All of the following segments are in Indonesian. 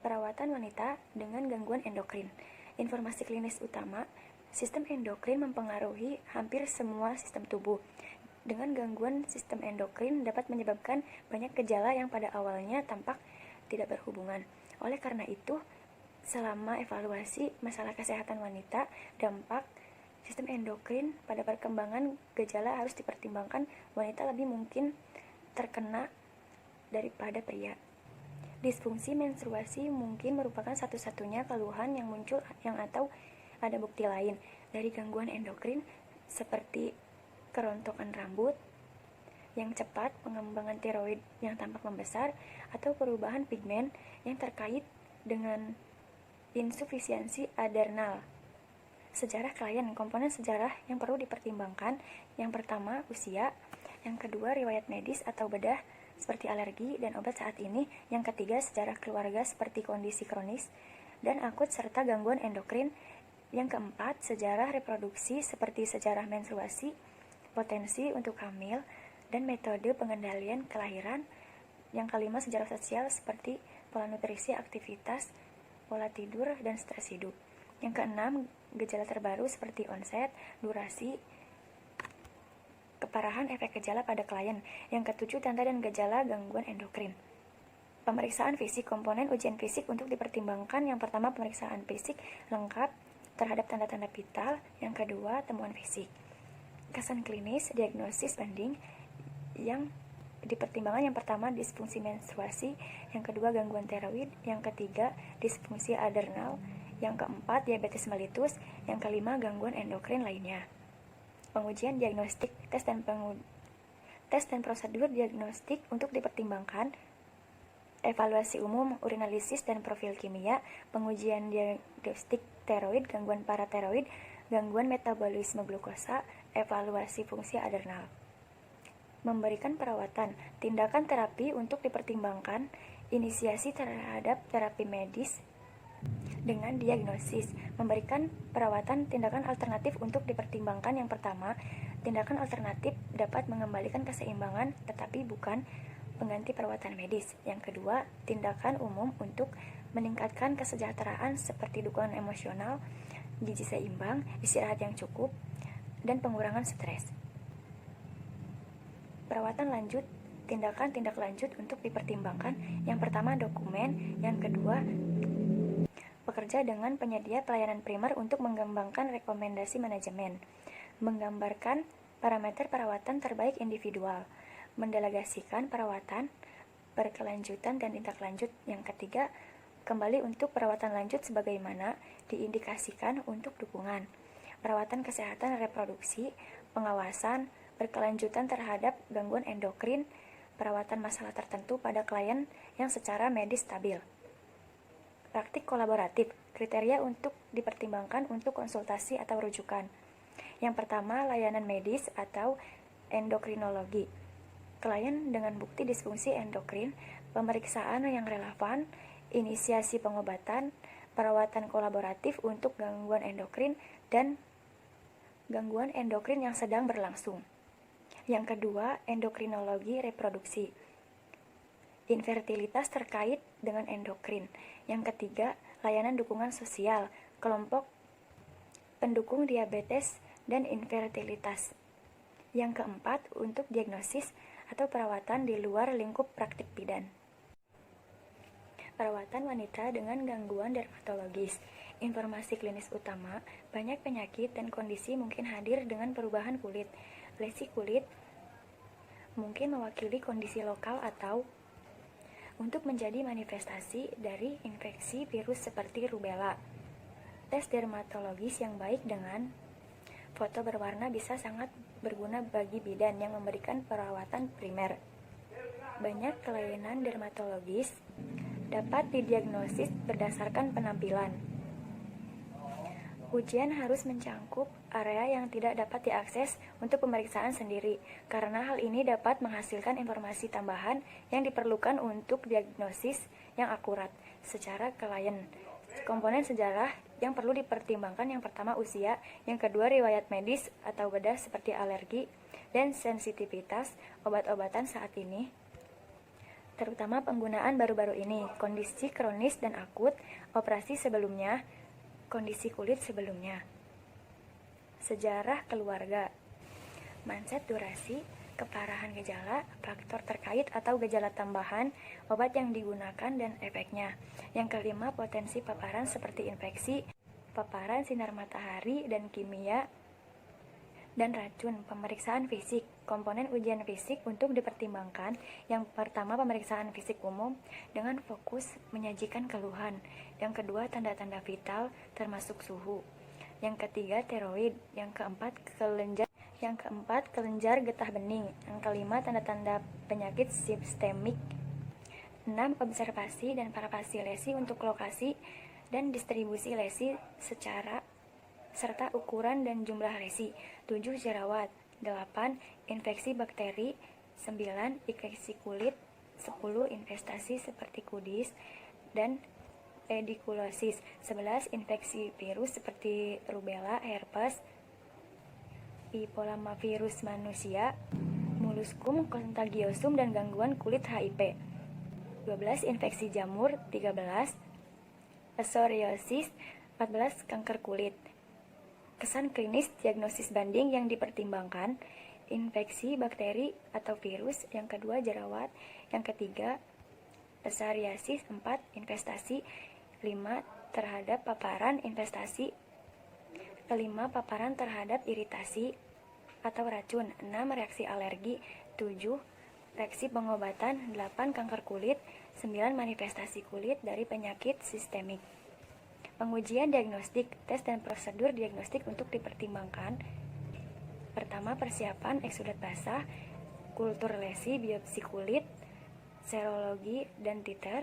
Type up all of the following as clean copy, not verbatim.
Perawatan wanita dengan gangguan endokrin. Informasi klinis utama, sistem endokrin mempengaruhi hampir semua sistem tubuh. Dengan gangguan sistem endokrin dapat menyebabkan banyak gejala yang pada awalnya tampak tidak berhubungan. Oleh karena itu, selama evaluasi masalah kesehatan wanita, dampak sistem endokrin pada perkembangan gejala harus dipertimbangkan. Wanita lebih mungkin terkena daripada pria. Disfungsi menstruasi mungkin merupakan satu-satunya keluhan yang muncul atau ada bukti lain dari gangguan endokrin seperti kerontokan rambut yang cepat, pengembangan tiroid yang tampak membesar, atau perubahan pigmen yang terkait dengan insufisiensi adrenal. Sejarah klien, komponen sejarah yang perlu dipertimbangkan. Yang pertama, usia. Yang kedua, riwayat medis atau bedah seperti alergi dan obat saat ini. Yang ketiga, sejarah keluarga seperti kondisi kronis dan akut serta gangguan endokrin. Yang keempat, sejarah reproduksi seperti sejarah menstruasi, potensi untuk hamil, dan metode pengendalian kelahiran. Yang kelima, sejarah sosial seperti pola nutrisi, aktivitas, pola tidur, dan stres hidup. Yang keenam, gejala terbaru seperti onset, durasi, keparahan efek gejala pada klien. Yang ketujuh, tanda dan gejala gangguan endokrin. Pemeriksaan fisik, komponen ujian fisik untuk dipertimbangkan. Yang pertama, pemeriksaan fisik lengkap terhadap tanda-tanda vital. Yang kedua, temuan fisik. Kesan klinis, diagnosis banding. Yang dipertimbangkan, yang pertama, disfungsi menstruasi. Yang kedua, gangguan tiroid. Yang ketiga, disfungsi adrenal. Yang keempat, diabetes mellitus. Yang kelima, gangguan endokrin lainnya. Pengujian diagnostik, tes dan prosedur diagnostik untuk dipertimbangkan. Evaluasi umum, urinalisis dan profil kimia, pengujian diagnostik tiroid, gangguan paratiroid, gangguan metabolisme glukosa, evaluasi fungsi adrenal. Memberikan perawatan, tindakan terapi untuk dipertimbangkan, inisiasi terhadap terapi medis dengan diagnosis. Memberikan perawatan, tindakan alternatif untuk dipertimbangkan. Yang pertama, tindakan alternatif dapat mengembalikan keseimbangan tetapi bukan pengganti perawatan medis. Yang kedua, tindakan umum untuk meningkatkan kesejahteraan seperti dukungan emosional, gizi seimbang, istirahat yang cukup, dan pengurangan stres. Perawatan lanjut, tindakan tindak lanjut untuk dipertimbangkan. Yang pertama, dokumen. Yang kedua, bekerja dengan penyedia pelayanan primer untuk mengembangkan rekomendasi manajemen, menggambarkan parameter perawatan terbaik individual, mendelegasikan perawatan berkelanjutan dan tindak lanjut. Yang ketiga, kembali untuk perawatan lanjut sebagaimana diindikasikan untuk dukungan, perawatan kesehatan reproduksi, pengawasan berkelanjutan terhadap gangguan endokrin, perawatan masalah tertentu pada klien yang secara medis stabil. Praktik kolaboratif, kriteria untuk dipertimbangkan untuk konsultasi atau rujukan. Yang pertama, layanan medis atau endokrinologi. Klien dengan bukti disfungsi endokrin, pemeriksaan yang relevan, inisiasi pengobatan, perawatan kolaboratif untuk gangguan endokrin, dan gangguan endokrin yang sedang berlangsung. Yang kedua, endokrinologi reproduksi. Infertilitas terkait dengan endokrin. Yang ketiga, layanan dukungan sosial, kelompok pendukung diabetes dan infertilitas. Yang keempat, untuk diagnosis atau perawatan di luar lingkup praktik bidan. Perawatan wanita dengan gangguan dermatologis. Informasi klinis utama, banyak penyakit dan kondisi mungkin hadir dengan perubahan kulit. Lesi kulit mungkin mewakili kondisi lokal atau untuk menjadi manifestasi dari infeksi virus seperti rubella. Tes dermatologis yang baik dengan foto berwarna bisa sangat berguna bagi bidan yang memberikan perawatan primer. Banyak kelainan dermatologis dapat didiagnosis berdasarkan penampilan. Ujian harus mencangkup area yang tidak dapat diakses untuk pemeriksaan sendiri, karena hal ini dapat menghasilkan informasi tambahan yang diperlukan untuk diagnosis yang akurat secara klien. Komponen sejarah yang perlu dipertimbangkan, yang pertama usia, yang kedua riwayat medis atau bedah seperti alergi dan sensitivitas obat-obatan saat ini. terutama penggunaan baru-baru ini, kondisi kronis dan akut, operasi sebelumnya, kondisi kulit sebelumnya. Sejarah keluarga, mindset durasi, keparahan gejala, faktor terkait atau gejala tambahan, obat yang digunakan dan efeknya. Yang kelima, potensi paparan seperti infeksi, paparan sinar matahari dan kimia, dan racun. Pemeriksaan fisik, komponen ujian fisik untuk dipertimbangkan. Yang pertama, pemeriksaan fisik umum dengan fokus menyajikan keluhan. Yang kedua, tanda-tanda vital termasuk suhu. Yang ketiga, tiroid. Yang keempat, kelenjar getah bening. Yang kelima, tanda-tanda penyakit sistemik. 6. Observasi dan palpasi lesi untuk lokasi dan distribusi lesi serta ukuran dan jumlah lesi. 7. Jerawat. 8. Infeksi bakteri. 9. Infeksi kulit. 10. Investasi seperti kudis dan pedikulosis. 11. Infeksi virus seperti rubella, herpes, papillomavirus manusia, molluscum contagiosum, dan gangguan kulit HIV. 12. Infeksi jamur. 13. Psoriasis. 14. Kanker kulit. Kesan klinis diagnosis banding yang dipertimbangkan, infeksi bakteri atau virus. Yang kedua, jerawat. Yang ketiga, psoriasis. 4. Investasi. 5. Terhadap paparan investasi. Kelima, paparan terhadap iritasi atau racun. 6. Reaksi alergi. 7. Reaksi pengobatan. 8. Kanker kulit. 9. Manifestasi kulit dari penyakit sistemik. Pengujian diagnostik, tes dan prosedur diagnostik untuk dipertimbangkan. Pertama, persiapan eksudat basah, kultur lesi, biopsi kulit, serologi, dan titer.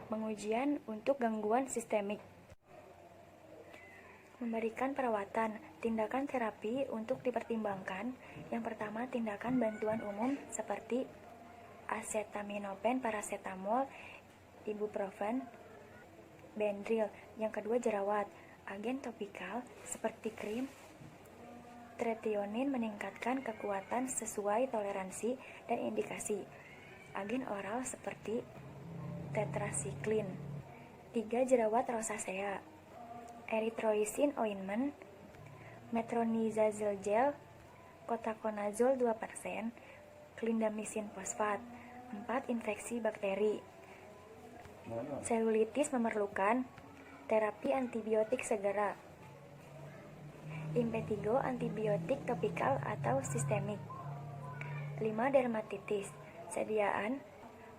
Pengujian untuk gangguan sistemik. Memberikan perawatan, tindakan terapi untuk dipertimbangkan. Yang pertama, tindakan bantuan umum seperti acetaminophen, paracetamol, ibuprofen, Benadryl. Yang kedua, jerawat, agen topikal seperti krim tretionin meningkatkan kekuatan sesuai toleransi dan indikasi. Agen oral seperti tetracycline. 3. Jerawat rosacea, erythromycin ointment, metronidazole gel, ketoconazole 2%, clindamycin fosfat. 4. Infeksi bakteri, selulitis memerlukan terapi antibiotik segera. Impetigo, antibiotik topikal atau sistemik. 5. Dermatitis, sediaan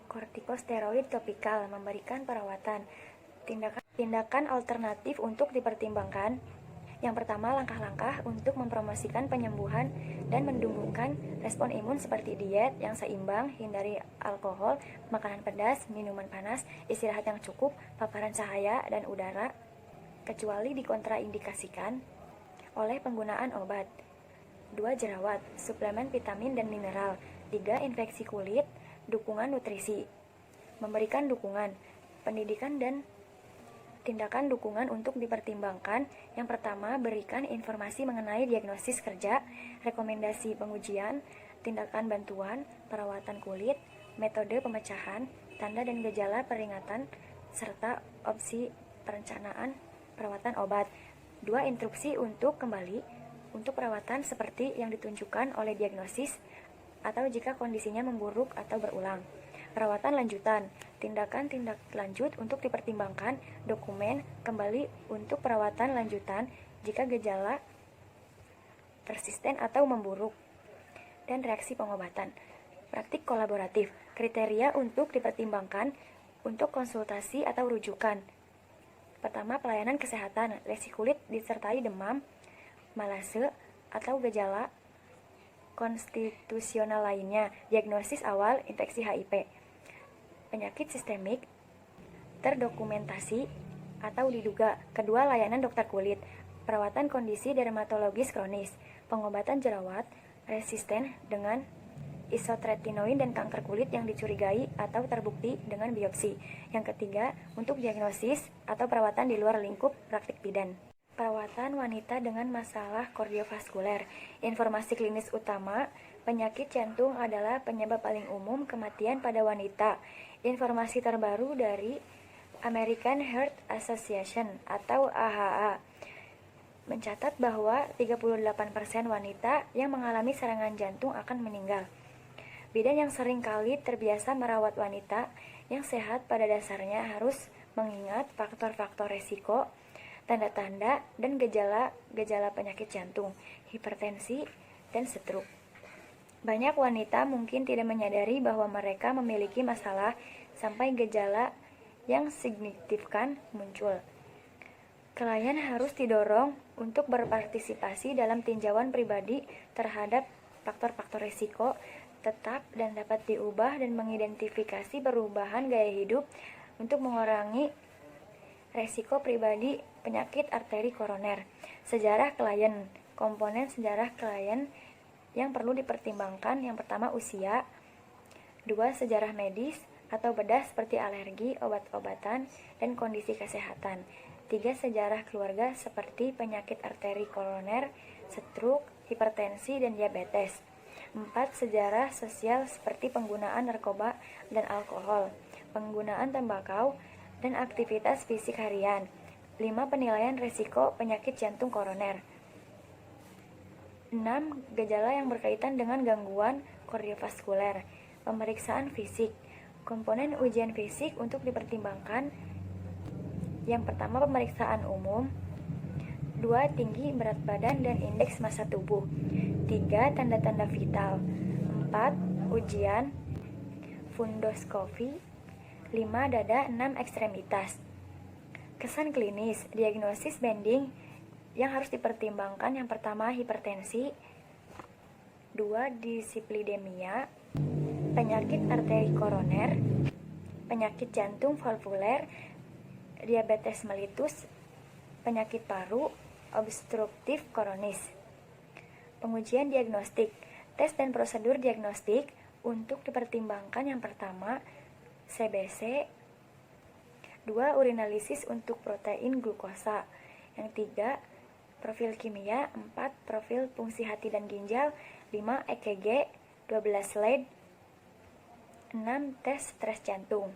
kortikosteroid topikal, memberikan perawatan. Tindakan alternatif untuk dipertimbangkan. Yang pertama, langkah-langkah untuk mempromosikan penyembuhan dan menumbuhkan respon imun seperti diet yang seimbang, hindari alkohol, makanan pedas, minuman panas, istirahat yang cukup, paparan cahaya dan udara, kecuali dikontraindikasikan oleh penggunaan obat. 2. Jerawat, suplemen vitamin dan mineral. 3. Infeksi kulit, dukungan nutrisi. Memberikan dukungan, pendidikan dan tindakan dukungan untuk dipertimbangkan. Yang pertama, berikan informasi mengenai diagnosis kerja, rekomendasi pengujian, tindakan bantuan, perawatan kulit, metode pemecahan, tanda dan gejala peringatan, serta opsi perencanaan perawatan obat. 2. Instruksi untuk kembali untuk perawatan seperti yang ditunjukkan oleh diagnosis atau jika kondisinya memburuk atau berulang. Perawatan lanjutan, tindakan tindak lanjut untuk dipertimbangkan, dokumen kembali untuk perawatan lanjutan jika gejala persisten atau memburuk, dan reaksi pengobatan. Praktik kolaboratif, kriteria untuk dipertimbangkan untuk konsultasi atau rujukan. Pertama, pelayanan kesehatan, lesi kulit disertai demam, malase, atau gejala konstitusional lainnya. Diagnosis awal infeksi HIV. Penyakit sistemik terdokumentasi atau diduga. Kedua, layanan dokter kulit, perawatan kondisi dermatologis kronis, pengobatan jerawat resisten dengan isotretinoin dan kanker kulit yang dicurigai atau terbukti dengan biopsi. Yang ketiga, untuk diagnosis atau perawatan di luar lingkup praktik bidan. Perawatan wanita dengan masalah kardiovaskuler. Informasi klinis utama Penyakit jantung adalah penyebab paling umum kematian pada wanita. Informasi terbaru dari American Heart Association atau AHA mencatat bahwa 38% wanita yang mengalami serangan jantung akan meninggal. Bidan yang sering kali terbiasa merawat wanita yang sehat pada dasarnya harus mengingat faktor-faktor resiko, tanda-tanda, dan gejala penyakit jantung, hipertensi, dan stroke. Banyak wanita mungkin tidak menyadari bahwa mereka memiliki masalah sampai gejala yang signifikan muncul. Klien harus didorong untuk berpartisipasi dalam tinjauan pribadi terhadap faktor-faktor risiko tetap dan dapat diubah dan mengidentifikasi perubahan gaya hidup untuk mengurangi risiko pribadi penyakit arteri koroner. Sejarah klien. Komponen sejarah klien yang perlu dipertimbangkan: yang pertama, usia. 2. Sejarah medis atau bedah seperti alergi, obat-obatan, dan kondisi kesehatan. 3. Sejarah keluarga seperti penyakit arteri koroner, stroke, hipertensi, dan diabetes. 4. Sejarah sosial seperti penggunaan narkoba dan alkohol, penggunaan tembakau, dan aktivitas fisik harian. 5. Penilaian risiko penyakit jantung koroner. 6. Gejala yang berkaitan dengan gangguan kardiovaskuler. Pemeriksaan fisik. Komponen ujian fisik untuk dipertimbangkan: yang pertama, pemeriksaan umum. 2. Tinggi, berat badan, dan indeks massa tubuh. 3. Tanda-tanda vital. 4. Ujian fundoskopi. 5. Dada. 6. Ekstremitas. Kesan klinis. Diagnosis bending yang harus dipertimbangkan: yang pertama, hipertensi. 2. Dislipidemia, penyakit arteri koroner, penyakit jantung valvuler, diabetes mellitus, penyakit paru, obstruktif koronis. Pengujian diagnostik. Tes dan prosedur diagnostik untuk dipertimbangkan: yang pertama, CBC. 2. Urinalisis untuk protein glukosa. Yang 3. Profil kimia. 4. Profil fungsi hati dan ginjal. 5. EKG. 12 lead. 6. Tes stres jantung.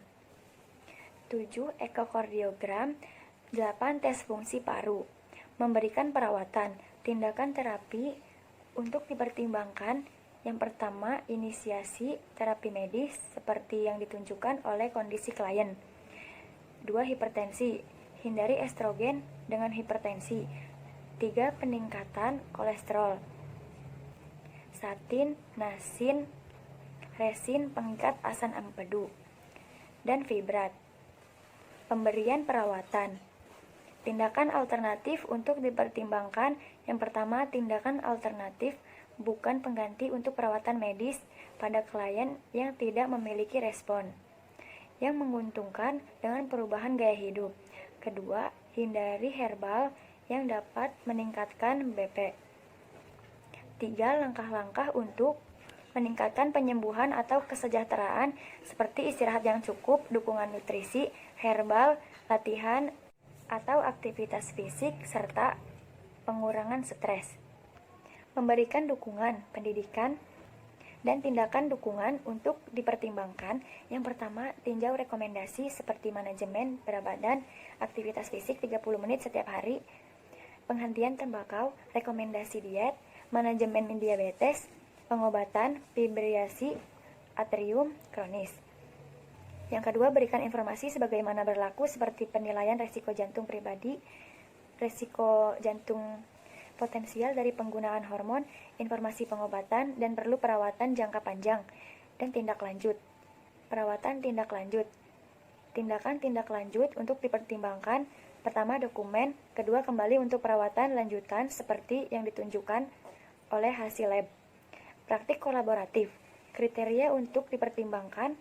7. Ekokardiogram. 8. Tes fungsi paru. Memberikan perawatan. Tindakan terapi untuk dipertimbangkan: yang pertama, inisiasi terapi medis seperti yang ditunjukkan oleh kondisi klien. 2. Hipertensi. Hindari estrogen dengan hipertensi. 3. Peningkatan kolesterol. Statin, nasin, resin pengikat asam empedu, dan fibrat. Pemberian perawatan. Tindakan alternatif untuk dipertimbangkan: yang pertama, tindakan alternatif bukan pengganti untuk perawatan medis pada klien yang tidak memiliki respon yang menguntungkan dengan perubahan gaya hidup. Kedua, hindari herbal yang dapat meningkatkan BP. 3. Langkah-langkah untuk meningkatkan penyembuhan atau kesejahteraan seperti istirahat yang cukup, dukungan nutrisi, herbal, latihan atau aktivitas fisik, serta pengurangan stres. Memberikan dukungan pendidikan dan tindakan dukungan untuk dipertimbangkan: yang pertama, tinjau rekomendasi seperti manajemen berat badan, aktivitas fisik 30 menit setiap hari, penghentian tembakau, rekomendasi diet, manajemen diabetes, pengobatan fibrillasi atrium kronis. Yang kedua, berikan informasi sebagaimana berlaku seperti penilaian risiko jantung pribadi, risiko jantung potensial dari penggunaan hormon, informasi pengobatan, dan perlu perawatan jangka panjang, dan tindak lanjut. Perawatan tindak lanjut. Tindakan tindak lanjut untuk dipertimbangkan: pertama, dokumen. Kedua, kembali untuk perawatan lanjutan seperti yang ditunjukkan oleh hasil lab. Praktik kolaboratif. Kriteria untuk dipertimbangkan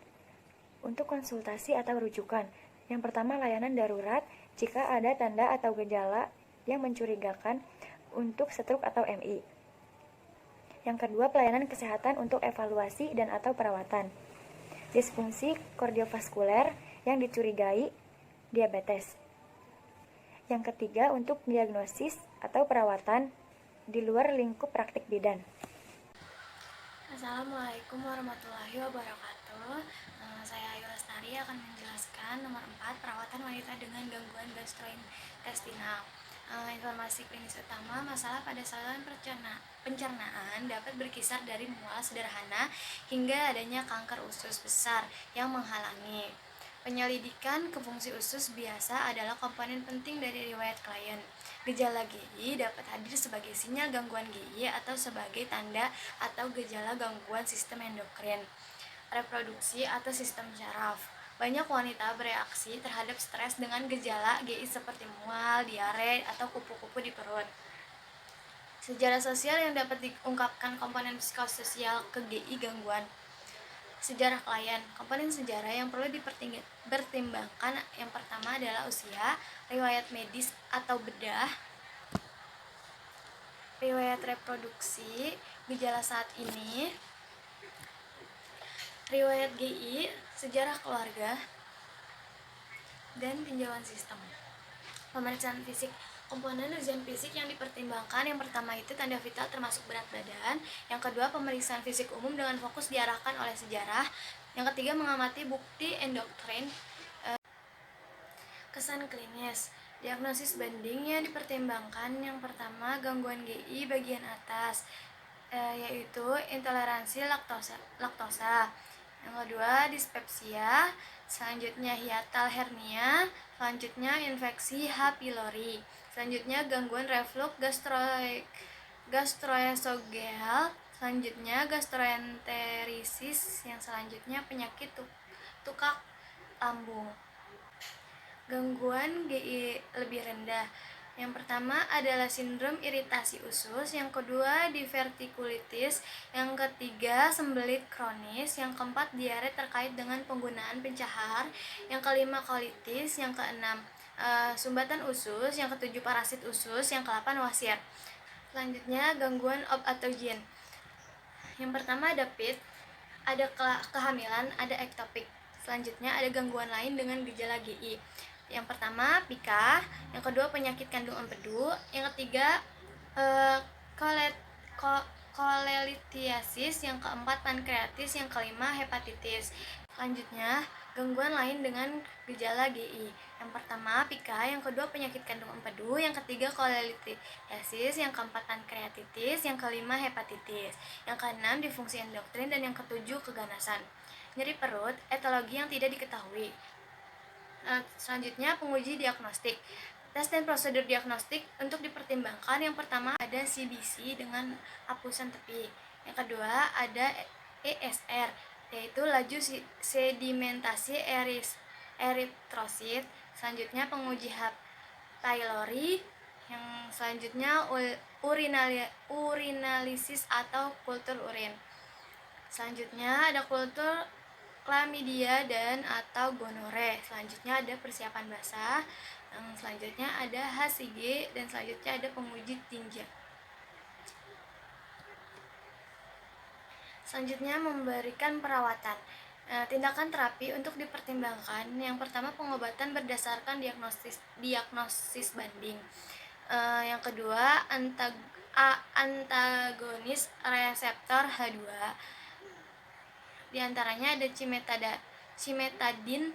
untuk konsultasi atau rujukan: yang pertama, layanan darurat jika ada tanda atau gejala yang mencurigakan untuk stroke atau MI. Yang kedua, pelayanan kesehatan untuk evaluasi dan atau perawatan. Disfungsi kardiovaskuler yang dicurigai diabetes. Yang ketiga, untuk diagnosis atau perawatan di luar lingkup praktik bidan. Assalamualaikum warahmatullahi wabarakatuh. Saya Ayu Lestari akan menjelaskan nomor 4, perawatan wanita dengan gangguan gastrointestinal. Informasi klinis utama, masalah pada saluran pencernaan dapat berkisar dari mual sederhana hingga adanya kanker usus besar yang menghalangi. Penyelidikan ke fungsi usus biasa adalah komponen penting dari riwayat klien. Gejala GI dapat hadir sebagai sinyal gangguan GI atau sebagai tanda atau gejala gangguan sistem endokrin, reproduksi atau sistem syaraf. Banyak wanita bereaksi terhadap stres dengan gejala GI seperti mual, diare, atau kupu-kupu di perut. Sejarah sosial yang dapat diungkapkan komponen psikososial ke GI gangguan. Sejarah klien, komponen sejarah yang perlu dipertimbangkan yang pertama adalah usia, riwayat medis atau bedah, riwayat reproduksi, gejala saat ini, riwayat GI, sejarah keluarga, dan tinjauan sistem. Pemeriksaan fisik, komponen ujian fisik yang dipertimbangkan yang pertama itu tanda vital termasuk berat badan, yang kedua pemeriksaan fisik umum dengan fokus diarahkan oleh sejarah, yang ketiga mengamati bukti endokrin. Kesan klinis, diagnosis banding yang dipertimbangkan yang pertama gangguan GI bagian atas, yaitu intoleransi laktosa. Yang kedua dispepsia, selanjutnya hiatal hernia, selanjutnya infeksi H. pylori, selanjutnya gangguan reflux gastroesophageal, selanjutnya gastroenteritis, yang selanjutnya penyakit tukak lambung. Gangguan GI lebih rendah. Yang pertama adalah sindrom iritasi usus, yang kedua divertikulitis, yang ketiga sembelit kronis, yang keempat diare terkait dengan penggunaan pencahar, yang kelima kolitis, yang keenam sumbatan usus, yang ketujuh parasit usus, yang ke-8 wasir. Selanjutnya gangguan opatogen. Yang pertama ada PID, ada kehamilan, ada ektopik. Selanjutnya ada gangguan lain dengan gejala GI. Yang pertama pika, yang kedua penyakit kandung empedu, yang ketiga kolelitiasis, yang keempat pankreatis, yang kelima hepatitis. Selanjutnya gangguan lain dengan gejala GI. Yang pertama pika, yang kedua penyakit kandung empedu, yang ketiga kolelitiasis, yang keempat pankreatitis, yang kelima hepatitis, yang keenam disfungsi endokrin, dan yang ketujuh keganasan. Nyeri perut, etiologi yang tidak diketahui. Selanjutnya penguji diagnostik. Tes dan prosedur diagnostik untuk dipertimbangkan yang pertama ada CBC dengan hapusan tepi. Yang kedua ada ESR, yaitu laju sedimentasi eritrosit. Selanjutnya penguji H. pylori. Yang selanjutnya urinalisis atau kultur urin. Selanjutnya ada kultur klamidia dan atau gonore. Selanjutnya ada persiapan basah. Selanjutnya ada HCG, dan selanjutnya ada penguji tinja. Selanjutnya memberikan perawatan. Tindakan terapi untuk dipertimbangkan. Yang pertama pengobatan berdasarkan diagnosis banding. Yang kedua antagonis reseptor H2. Di antaranya ada cimetadin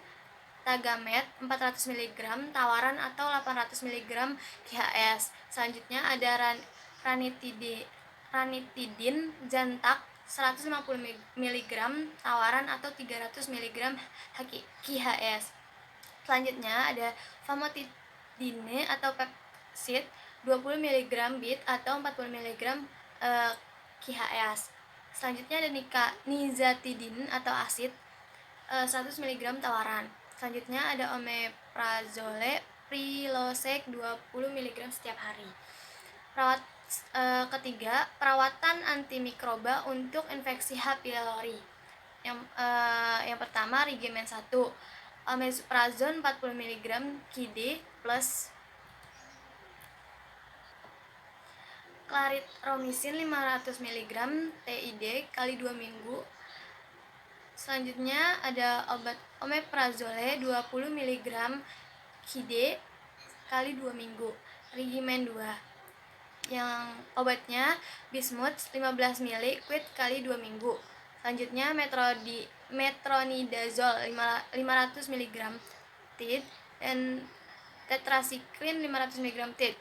tagamet 400 mg tawaran atau 800 mg QHS. Selanjutnya ada ranitidin zantac 150 mg tawaran atau 300 mg QHS. Selanjutnya ada famotidine atau pepsid 20 mg bit atau 40 mg QHS. Selanjutnya ada nizatidin atau asid 100 mg tawaran. Selanjutnya ada omeprazole prilosec 20 mg setiap hari. Ketiga, perawatan antimikroba untuk infeksi H. pylori. Yang pertama regimen 1, omeprazole 40 mg QD plus clarithromycin 500 mg TID kali 2 minggu. Selanjutnya ada obat omeprazole 20 mg QD kali 2 minggu. Regimen 2. Yang obatnya bismut 15 ml quit kali 2 minggu. Selanjutnya metronidazole 500 mg TID dan tetrasikline 500 mg TID.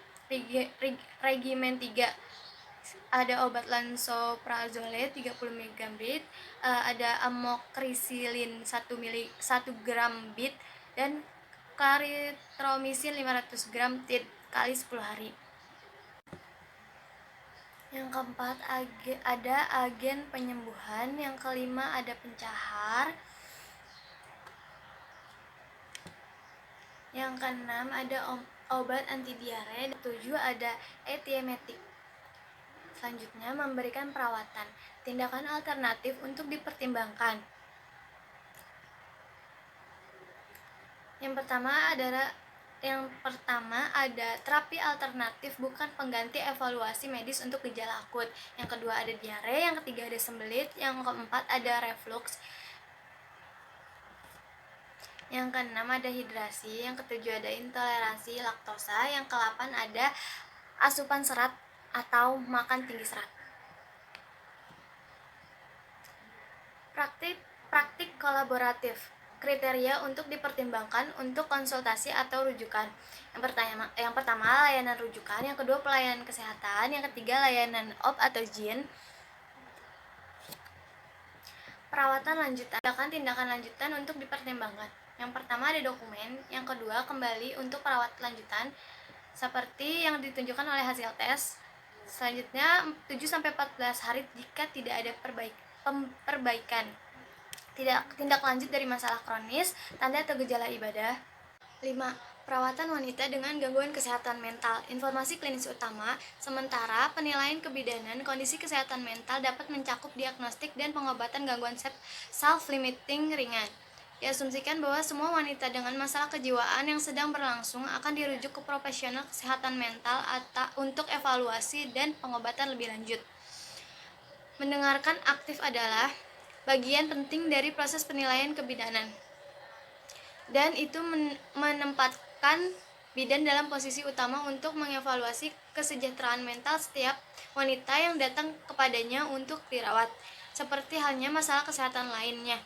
Regimen 3 ada obat lansoprazole 30 mg bit, ada amoxicillin 1 gram bit, dan clarithromycin 500 gram TID kali 10 hari. Yang keempat ada agen penyembuhan. Yang kelima ada pencahar. Yang keenam ada obat anti diare. Ketujuh ada etiemetik. Selanjutnya memberikan perawatan. Tindakan alternatif untuk dipertimbangkan. Yang pertama ada terapi alternatif bukan pengganti evaluasi medis untuk gejala akut. Yang kedua ada diare, yang ketiga ada sembelit, yang keempat ada reflux. Yang keenam ada hidrasi, yang ketujuh ada intoleransi laktosa, yang kedelapan ada asupan serat atau makan tinggi serat. Praktik kolaboratif. Kriteria untuk dipertimbangkan untuk konsultasi atau rujukan. Yang pertama layanan rujukan, yang kedua pelayanan kesehatan, yang ketiga layanan OP atau JIN. Perawatan lanjutan, tindakan lanjutan untuk dipertimbangkan. Yang pertama ada dokumen, yang kedua kembali untuk perawatan lanjutan seperti yang ditunjukkan oleh hasil tes. Selanjutnya 7-14 hari jika tidak ada perbaikan. Tindak lanjut dari masalah kronis, tanda atau gejala ibadah. 5. Perawatan wanita dengan gangguan kesehatan mental. Informasi klinis utama. Sementara penilaian kebidanan kondisi kesehatan mental dapat mencakup diagnostik dan pengobatan gangguan self-limiting ringan. Diasumsikan bahwa semua wanita dengan masalah kejiwaan yang sedang berlangsung akan dirujuk ke profesional kesehatan mental untuk evaluasi dan pengobatan lebih lanjut. Mendengarkan aktif adalah bagian penting dari proses penilaian kebidanan, dan itu menempatkan bidan dalam posisi utama untuk mengevaluasi kesejahteraan mental setiap wanita yang datang kepadanya untuk dirawat. Seperti halnya masalah kesehatan lainnya,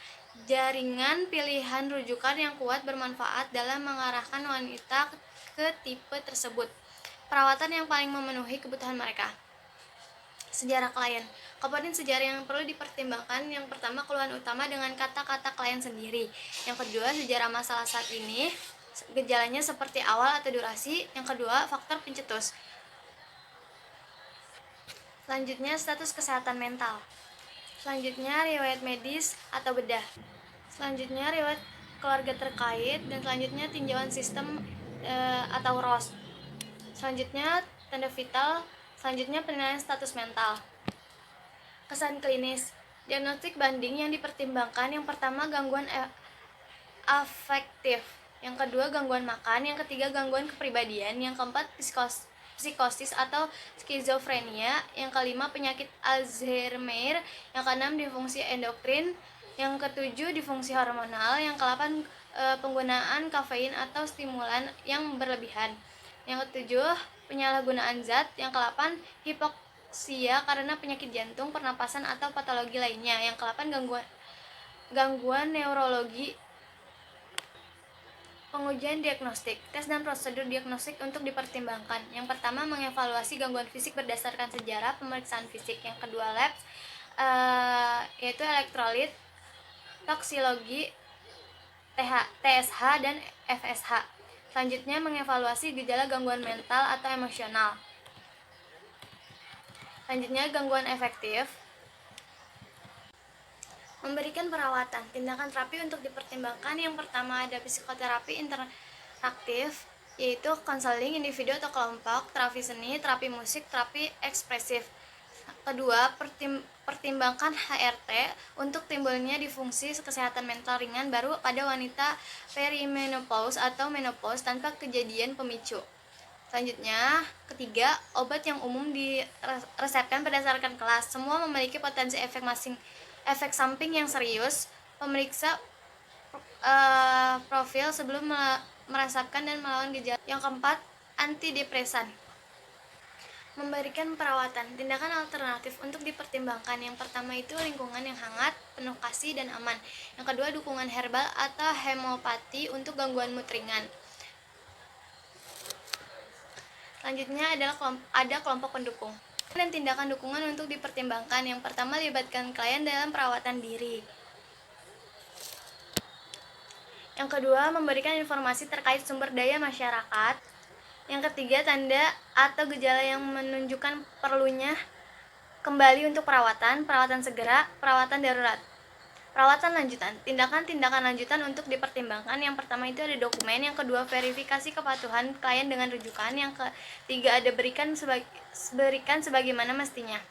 jaringan pilihan rujukan yang kuat bermanfaat dalam mengarahkan wanita ke tipe tersebut. Perawatan yang paling memenuhi kebutuhan mereka. Sejarah klien. Komponen sejarah yang perlu dipertimbangkan. Yang pertama, keluhan utama dengan kata-kata klien sendiri. Yang kedua, sejarah masalah saat ini, gejalanya seperti awal atau durasi. Yang kedua, faktor pencetus. Selanjutnya, status kesehatan mental. Selanjutnya, riwayat medis atau bedah. Selanjutnya, riwayat keluarga terkait. Dan selanjutnya, tinjauan sistem atau ROS. Selanjutnya, tanda vital. Selanjutnya, penilaian status mental. Kesan klinis. Diagnostik banding yang dipertimbangkan. Yang pertama, gangguan afektif. Yang kedua, gangguan makan. Yang ketiga, gangguan kepribadian. Yang keempat, psikosis atau skizofrenia. Yang kelima, penyakit Alzheimer. Yang keenam, disfungsi endokrin. Yang ketujuh, disfungsi hormonal. Yang kedelapan, penggunaan kafein atau stimulan yang berlebihan. Yang ketujuh, penyalahgunaan zat. Yang kedelapan, hipoksia karena penyakit jantung, pernapasan atau patologi lainnya. Yang kedelapan, gangguan neurologi. Pengujian diagnostik. Tes dan prosedur diagnostik untuk dipertimbangkan. Yang pertama, mengevaluasi gangguan fisik berdasarkan sejarah pemeriksaan fisik. Yang kedua, labs, yaitu elektrolit, toksikologi, TSH, dan FSH. Selanjutnya, mengevaluasi gejala gangguan mental atau emosional. Selanjutnya, gangguan efektif. Memberikan perawatan. Tindakan terapi untuk dipertimbangkan. Yang pertama ada psikoterapi interaktif, yaitu konseling individu atau kelompok, terapi seni, terapi musik, terapi ekspresif. Kedua, pertimbangkan HRT untuk timbulnya disfungsi kesehatan mental ringan baru pada wanita perimenopause atau menopause tanpa kejadian pemicu. Selanjutnya, ketiga, obat yang umum diresepkan berdasarkan kelas. Semua memiliki potensi efek samping yang serius. Pemeriksa profil sebelum merasakan dan melawan gejala. Yang keempat, antidepresan. Memberikan perawatan, tindakan alternatif untuk dipertimbangkan. Yang pertama itu lingkungan yang hangat, penuh kasih dan aman. Yang kedua dukungan herbal atau hemopati untuk gangguan mood ringan. Selanjutnya adalah ada kelompok pendukung dan tindakan dukungan untuk dipertimbangkan. Yang pertama libatkan klien dalam perawatan diri. Yang kedua memberikan informasi terkait sumber daya masyarakat. Yang ketiga, tanda atau gejala yang menunjukkan perlunya kembali untuk perawatan segera, perawatan darurat. Perawatan lanjutan, tindakan-tindakan lanjutan untuk dipertimbangkan. Yang pertama itu ada dokumen, yang kedua verifikasi kepatuhan klien dengan rujukan, yang ketiga ada berikan sebagaimana mestinya.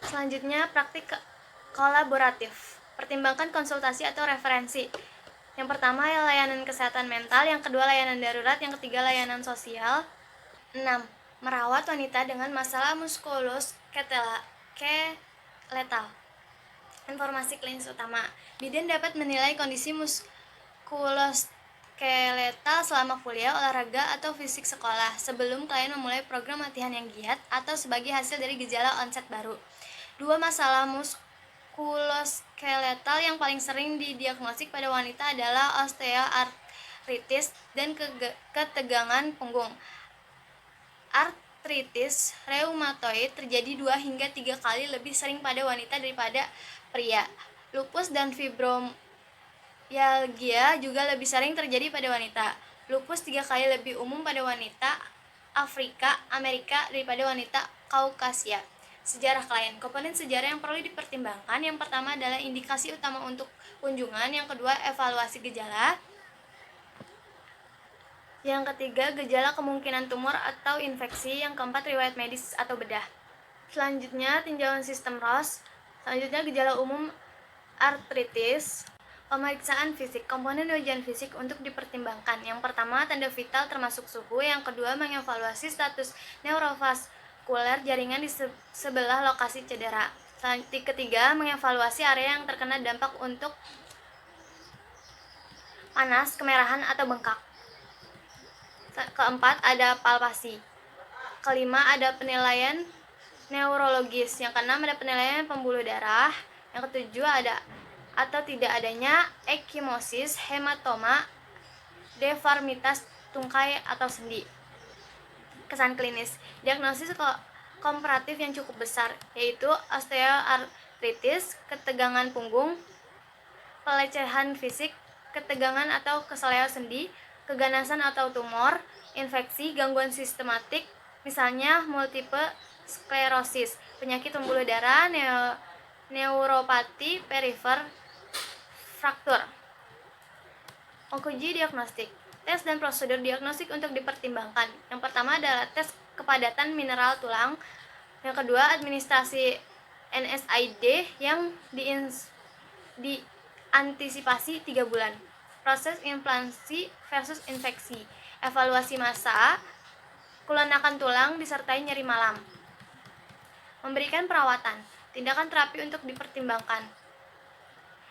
Selanjutnya praktik kolaboratif, pertimbangkan konsultasi atau referensi. Yang pertama layanan kesehatan mental, yang kedua layanan darurat, yang ketiga layanan sosial. 6. Merawat wanita dengan masalah muskuloskeletal. Informasi klinis utama. Bidan dapat menilai kondisi muskuloskeletal selama kuliah, olahraga, atau fisik sekolah, sebelum klien memulai program latihan yang giat atau sebagai hasil dari gejala onset baru. 2. Masalah muskuloskeletal yang paling sering didiagnosis pada wanita adalah osteoartritis dan ketegangan punggung. Artritis reumatoid terjadi 2 hingga 3 kali lebih sering pada wanita daripada pria. Lupus dan fibromialgia juga lebih sering terjadi pada wanita. Lupus 3 kali lebih umum pada wanita Afrika Amerika daripada wanita Kaukasia. Sejarah klien, komponen sejarah yang perlu dipertimbangkan. Yang pertama adalah indikasi utama untuk kunjungan, yang kedua evaluasi gejala, yang ketiga gejala kemungkinan tumor atau infeksi, yang keempat riwayat medis atau bedah. Selanjutnya tinjauan sistem Ross. Selanjutnya gejala umum artritis. Pemeriksaan fisik, komponen ujian fisik untuk dipertimbangkan. Yang pertama tanda vital termasuk suhu, yang kedua mengevaluasi status neurovaskuler jaringan di sebelah lokasi cedera. Ketiga mengevaluasi area yang terkena dampak untuk panas, kemerahan, atau bengkak. Keempat ada palpasi. Kelima ada penilaian neurologis. Yang keenam ada penilaian pembuluh darah. Yang ketujuh ada atau tidak adanya ekimosis, hematoma, deformitas tungkai atau sendi. Kesan klinis, diagnosis komparatif yang cukup besar, yaitu osteoartritis, ketegangan punggung, pelecehan fisik, ketegangan atau kesleo sendi, keganasan atau tumor, infeksi, gangguan sistematik, misalnya multiple sklerosis, penyakit pembuluh darah, neuropati perifer, fraktur. Uji diagnostik, tes dan prosedur diagnostik untuk dipertimbangkan. Yang pertama adalah tes kepadatan mineral tulang. Yang kedua administrasi NSAID yang diantisipasi 3 bulan. Proses implantasi versus infeksi. Evaluasi massa, kelunakan tulang disertai nyeri malam. Memberikan perawatan, tindakan terapi untuk dipertimbangkan.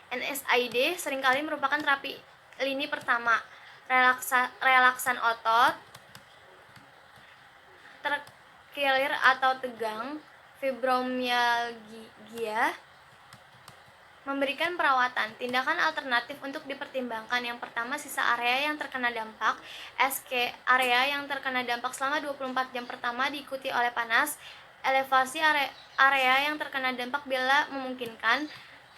NSAID seringkali merupakan terapi lini pertama. Relaksan otot, terkilir atau tegang, fibromialgia. Memberikan perawatan, tindakan alternatif untuk dipertimbangkan. Yang pertama sisa area yang terkena dampak, SK area yang terkena dampak selama 24 jam pertama diikuti oleh panas, elevasi area yang terkena dampak bila memungkinkan.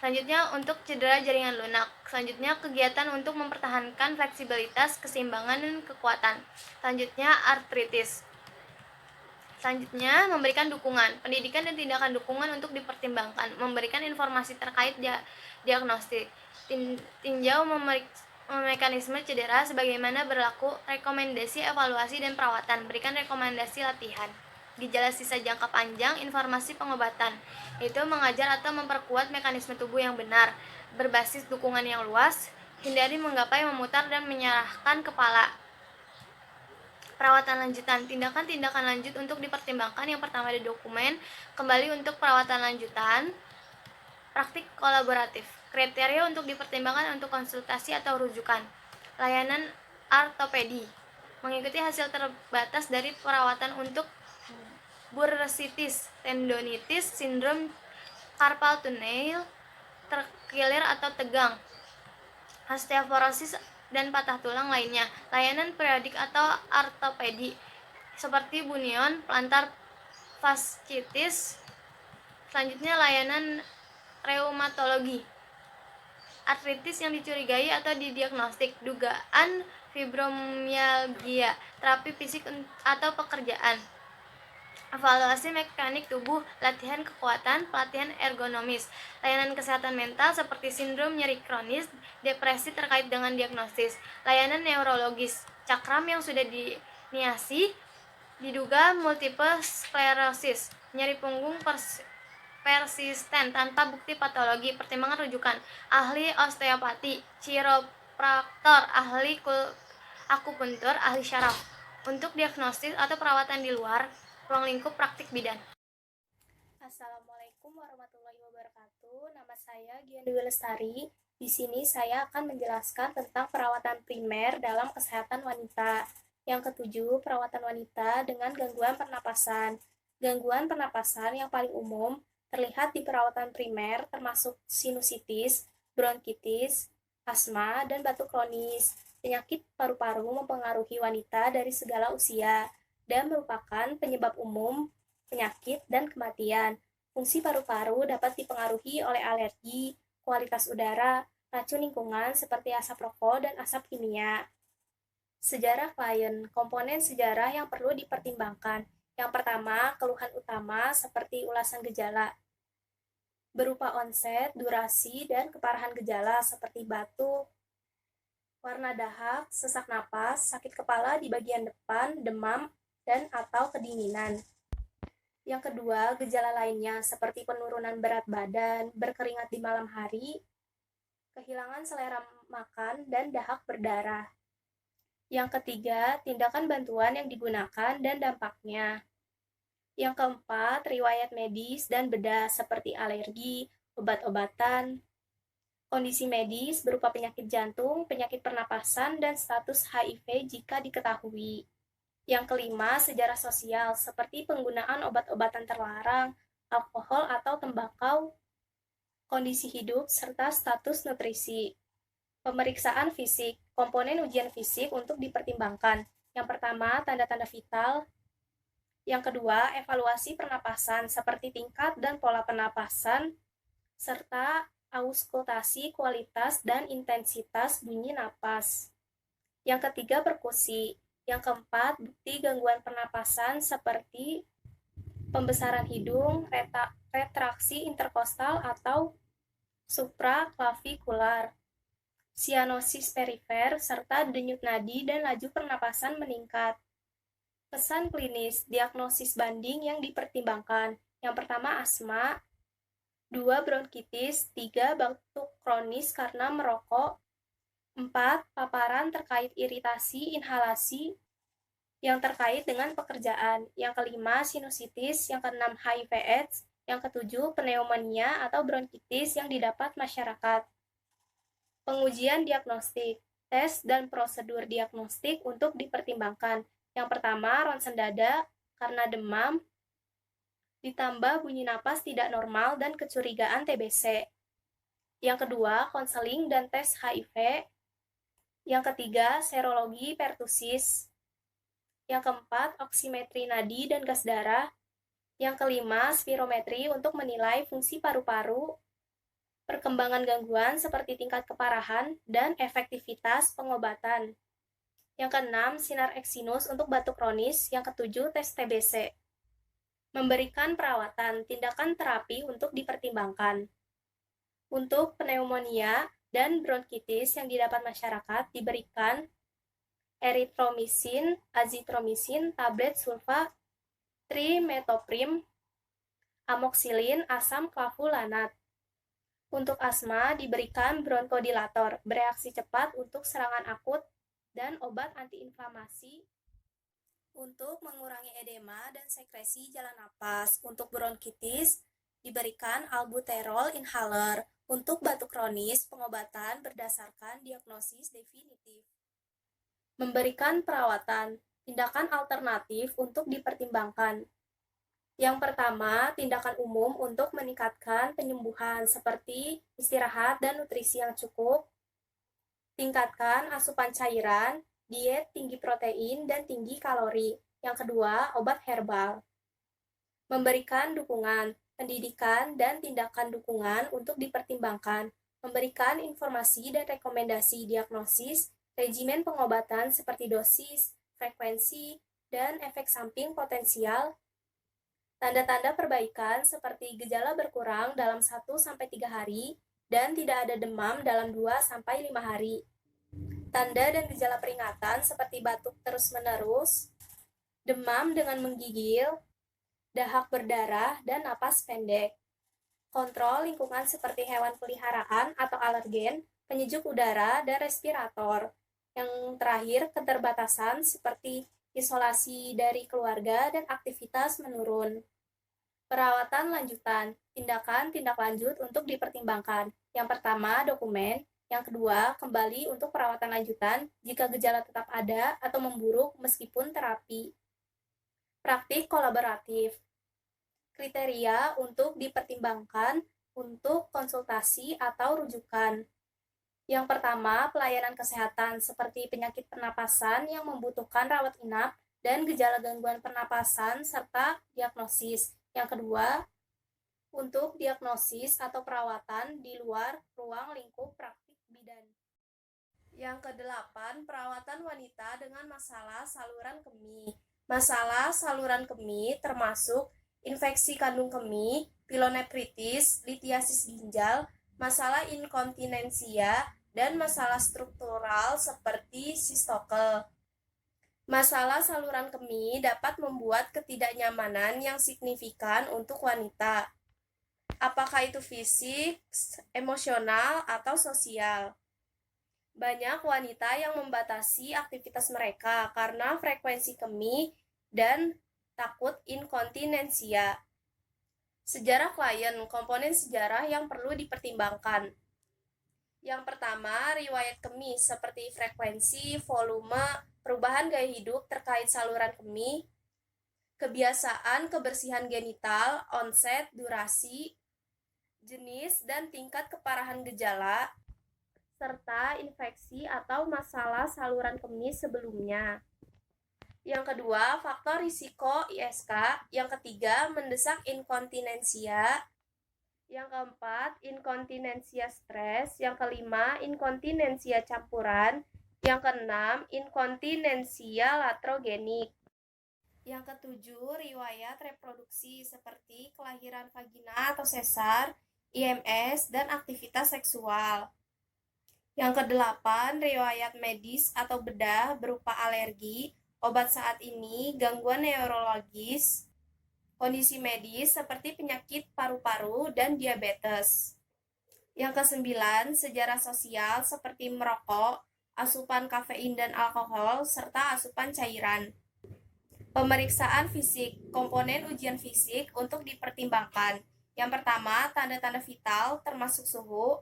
Selanjutnya untuk cedera jaringan lunak. Selanjutnya kegiatan untuk mempertahankan fleksibilitas, keseimbangan, dan kekuatan. Selanjutnya artritis. Selanjutnya memberikan dukungan, pendidikan dan tindakan dukungan untuk dipertimbangkan. Memberikan informasi terkait diagnostik, tinjau mekanisme cedera sebagaimana berlaku, rekomendasi evaluasi dan perawatan, berikan rekomendasi latihan. Gejala sisa jangka panjang, informasi pengobatan, yaitu mengajar atau memperkuat mekanisme tubuh yang benar, berbasis dukungan yang luas, hindari menggapai, memutar, dan menyerahkan kepala. Perawatan lanjutan, tindakan-tindakan lanjut untuk dipertimbangkan. Yang pertama ada dokumen, kembali untuk perawatan lanjutan. Praktik kolaboratif, kriteria untuk dipertimbangkan untuk konsultasi atau rujukan. Layanan ortopedi, mengikuti hasil terbatas dari perawatan untuk bursitis, tendonitis, sindrom carpal tunnel, terkilir atau tegang, osteoporosis dan patah tulang lainnya. Layanan periodik atau ortopedi seperti bunion, plantar fasciitis. Selanjutnya layanan reumatologi, artritis yang dicurigai atau didiagnostik, dugaan fibromialgia, terapi fisik atau pekerjaan, evaluasi mekanik tubuh, latihan kekuatan, pelatihan ergonomis, layanan kesehatan mental seperti sindrom nyeri kronis, depresi terkait dengan diagnosis, layanan neurologis, cakram yang sudah diniasi, diduga multiple sklerosis, nyeri punggung persisten tanpa bukti patologi, pertimbangan rujukan, ahli osteopati, chiropraktor, ahli akupuntur, ahli syaraf. Untuk diagnosis atau perawatan di luar ruang lingkup praktik bidan. Assalamualaikum warahmatullahi wabarakatuh. Nama saya Gian Dwi Lestari. Di sini saya akan menjelaskan tentang perawatan primer dalam kesehatan wanita. Yang ketujuh, perawatan wanita dengan gangguan pernapasan. Gangguan pernapasan yang paling umum terlihat di perawatan primer termasuk sinusitis, bronkitis, asma, dan batuk kronis. Penyakit paru-paru mempengaruhi wanita dari segala usia dan merupakan penyebab umum penyakit, dan kematian. Fungsi paru-paru dapat dipengaruhi oleh alergi, kualitas udara, racun lingkungan seperti asap rokok dan asap kimia. Sejarah klien, komponen sejarah yang perlu dipertimbangkan. Yang pertama, keluhan utama seperti ulasan gejala, berupa onset, durasi, dan keparahan gejala seperti batuk, warna dahak, sesak napas, sakit kepala di bagian depan, demam, dan atau kedinginan. Yang kedua, gejala lainnya seperti penurunan berat badan, berkeringat di malam hari, kehilangan selera makan, dan dahak berdarah. Yang ketiga, tindakan bantuan yang digunakan dan dampaknya. Yang keempat, riwayat medis dan bedah seperti alergi, obat-obatan, kondisi medis berupa penyakit jantung, penyakit pernapasan, dan status HIV jika diketahui. Yang kelima, sejarah sosial seperti penggunaan obat-obatan terlarang, alkohol atau tembakau, kondisi hidup, serta status nutrisi. Pemeriksaan fisik, komponen ujian fisik untuk dipertimbangkan. Yang pertama, tanda-tanda vital. Yang kedua, evaluasi pernapasan seperti tingkat dan pola pernapasan, serta auskultasi kualitas dan intensitas bunyi napas. Yang ketiga, perkusi. Yang keempat, bukti gangguan pernapasan seperti pembesaran hidung, retraksi interkostal atau supraklavikular, sianosis perifer, serta denyut nadi dan laju pernapasan meningkat. Pesan klinis, diagnosis banding yang dipertimbangkan. Yang pertama, asma. 2, bronkitis. 3, batuk kronis karena merokok. 4, paparan terkait iritasi inhalasi yang terkait dengan pekerjaan. Yang kelima, sinusitis. Yang keenam, HIV/AIDS. Yang ketujuh, pneumonia atau bronkitis yang didapat masyarakat. Pengujian diagnostik, tes dan prosedur diagnostik untuk dipertimbangkan. Yang pertama, ronsen dada karena demam, ditambah bunyi napas tidak normal dan kecurigaan TBC. Yang kedua, konseling dan tes HIV. Yang ketiga, serologi pertusis. Yang keempat, oksimetri nadi dan gas darah. Yang kelima, spirometri untuk menilai fungsi paru-paru, perkembangan gangguan seperti tingkat keparahan dan efektivitas pengobatan. Yang keenam, sinar eksinus untuk batuk kronis. Yang ketujuh, tes TBC. Memberikan perawatan, tindakan terapi untuk dipertimbangkan. Untuk pneumonia dan bronkitis yang didapat masyarakat diberikan eritromisin, azitromisin, tablet sulfa, trimetoprim, amoksilin, asam clavulanat. Untuk asma diberikan bronkodilator, bereaksi cepat untuk serangan akut, dan obat antiinflamasi untuk mengurangi edema dan sekresi jalan napas. Untuk bronkitis diberikan albuterol inhaler. Untuk batuk kronis, pengobatan berdasarkan diagnosis definitif. Memberikan perawatan, tindakan alternatif untuk dipertimbangkan. Yang pertama, tindakan umum untuk meningkatkan penyembuhan seperti istirahat dan nutrisi yang cukup, tingkatkan asupan cairan, diet tinggi protein dan tinggi kalori. Yang kedua, obat herbal. Memberikan dukungan, pendidikan, dan tindakan dukungan untuk dipertimbangkan. Memberikan informasi dan rekomendasi diagnosis, regimen pengobatan seperti dosis, frekuensi, dan efek samping potensial. Tanda-tanda perbaikan seperti gejala berkurang dalam 1-3 hari dan tidak ada demam dalam 2-5 hari. Tanda dan gejala peringatan seperti batuk terus-menerus, demam dengan menggigil, dahak berdarah, dan napas pendek. Kontrol lingkungan seperti hewan peliharaan atau alergen, penyejuk udara, dan respirator. Yang terakhir, keterbatasan seperti isolasi dari keluarga dan aktivitas menurun. Perawatan lanjutan, tindakan tindak lanjut untuk dipertimbangkan. Yang pertama, dokumen. Yang kedua, kembali untuk perawatan lanjutan jika gejala tetap ada atau memburuk meskipun terapi. Praktik kolaboratif. Kriteria untuk dipertimbangkan untuk konsultasi atau rujukan. Yang pertama, pelayanan kesehatan seperti penyakit pernapasan yang membutuhkan rawat inap dan gejala gangguan pernapasan serta diagnosis. Yang kedua, untuk diagnosis atau perawatan di luar ruang lingkup praktik bidan. Yang kedelapan, perawatan wanita dengan masalah saluran kemih. Masalah saluran kemih termasuk infeksi kandung kemih, pilonefritis, litiasis ginjal, masalah inkontinensia, dan masalah struktural seperti sistokel. Masalah saluran kemih dapat membuat ketidaknyamanan yang signifikan untuk wanita. Apakah itu fisik, emosional, atau sosial? Banyak wanita yang membatasi aktivitas mereka karena frekuensi kemih dan takut inkontinensia. Sejarah klien, komponen sejarah yang perlu dipertimbangkan. Yang pertama, riwayat kemih seperti frekuensi, volume, perubahan gaya hidup terkait saluran kemih, kebiasaan kebersihan genital, onset, durasi, jenis dan tingkat keparahan gejala, serta infeksi atau masalah saluran kemih sebelumnya. Yang kedua, faktor risiko ISK. Yang ketiga, mendesak inkontinensia. Yang keempat, inkontinensia stres. Yang kelima, inkontinensia campuran. Yang keenam, inkontinensia latrogenik. Yang ketujuh, riwayat reproduksi seperti kelahiran vagina atau sesar, IMS, dan aktivitas seksual. Yang kedelapan, riwayat medis atau bedah berupa alergi, obat saat ini, gangguan neurologis, kondisi medis seperti penyakit paru-paru dan diabetes. Yang kesembilan, sejarah sosial seperti merokok, asupan kafein dan alkohol, serta asupan cairan. Pemeriksaan fisik, komponen ujian fisik untuk dipertimbangkan. Yang pertama, tanda-tanda vital termasuk suhu,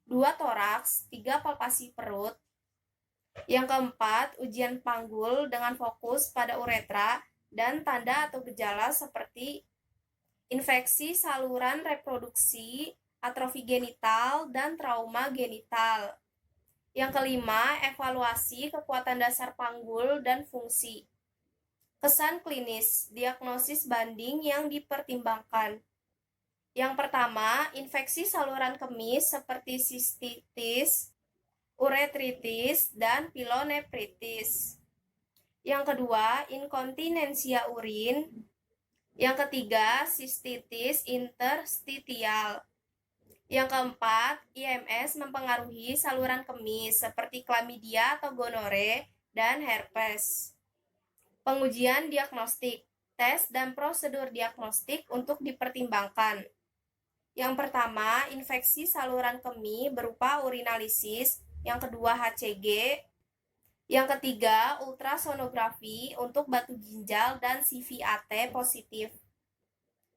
2 toraks, 3 palpasi perut. Yang keempat, ujian panggul dengan fokus pada uretra dan tanda atau gejala seperti infeksi saluran reproduksi, atrofi genital, dan trauma genital. Yang kelima, evaluasi kekuatan dasar panggul dan fungsi. Kesan klinis, diagnosis banding yang dipertimbangkan. Yang pertama, infeksi saluran kemih seperti sistitis, uretritis, dan pilonefritis. Yang kedua, inkontinensia urin. Yang ketiga, sistitis interstitial. Yang keempat, IMS mempengaruhi saluran kemih seperti klamidia atau gonore dan herpes. Pengujian diagnostik, tes dan prosedur diagnostik untuk dipertimbangkan. Yang pertama, infeksi saluran kemih berupa urinalisis. Yang kedua, HCG. Yang ketiga, ultrasonografi untuk batu ginjal dan CVAT positif.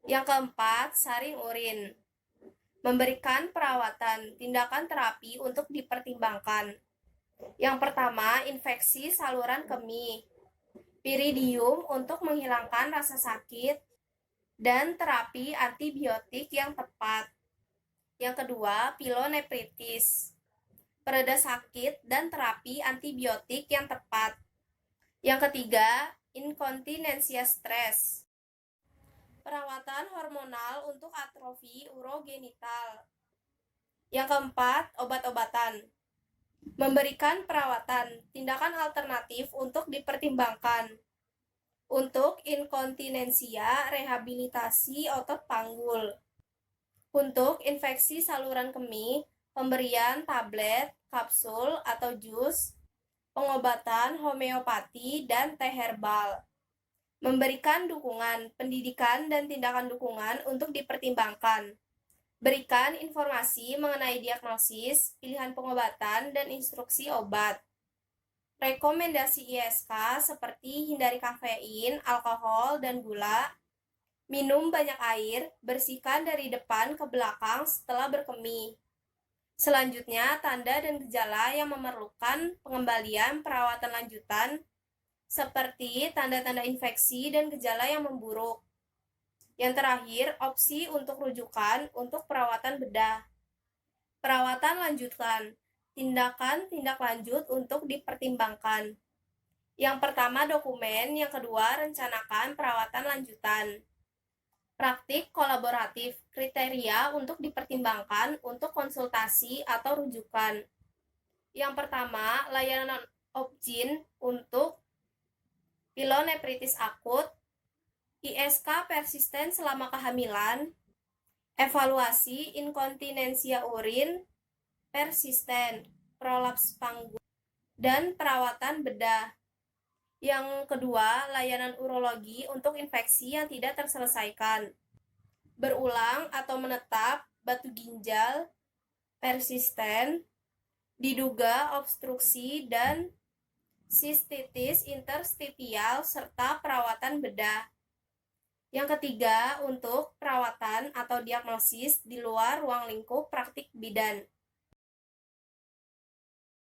Yang keempat, saring urin. Memberikan perawatan, tindakan terapi untuk dipertimbangkan. Yang pertama, infeksi saluran kemih. Piridium untuk menghilangkan rasa sakit. dan terapi antibiotik yang tepat. Yang kedua, pilonefritis, pereda sakit dan terapi antibiotik yang tepat. Yang ketiga, inkontinensia stres, perawatan hormonal untuk atrofi urogenital. Yang keempat, obat-obatan, memberikan perawatan, tindakan alternatif untuk dipertimbangkan. Untuk inkontinensia, rehabilitasi otot panggul. Untuk infeksi saluran kemih, pemberian tablet, kapsul, atau jus, pengobatan homeopati, dan teh herbal. Memberikan dukungan, pendidikan, dan tindakan dukungan untuk dipertimbangkan. Berikan informasi mengenai diagnosis, pilihan pengobatan, dan instruksi obat. Rekomendasi ISK seperti hindari kafein, alkohol, dan gula. Minum banyak air, bersihkan dari depan ke belakang setelah berkemih. Selanjutnya, tanda dan gejala yang memerlukan pengembalian perawatan lanjutan seperti tanda-tanda infeksi dan gejala yang memburuk. Yang terakhir, opsi untuk rujukan untuk perawatan bedah. Perawatan lanjutan, tindakan tindak lanjut untuk dipertimbangkan. Yang pertama dokumen, yang kedua rencanakan perawatan lanjutan. Praktik kolaboratif, kriteria untuk dipertimbangkan untuk konsultasi atau rujukan. Yang pertama, layanan opt-in untuk pilonefritis akut, ISK persisten selama kehamilan, evaluasi inkontinensia urin persisten, prolaps panggul, dan perawatan bedah. Yang kedua, layanan urologi untuk infeksi yang tidak terselesaikan, berulang atau menetap, batu ginjal, persisten, diduga obstruksi dan sistitis interstitial, serta perawatan bedah. Yang ketiga, untuk perawatan atau diagnosis di luar ruang lingkup praktik bidan.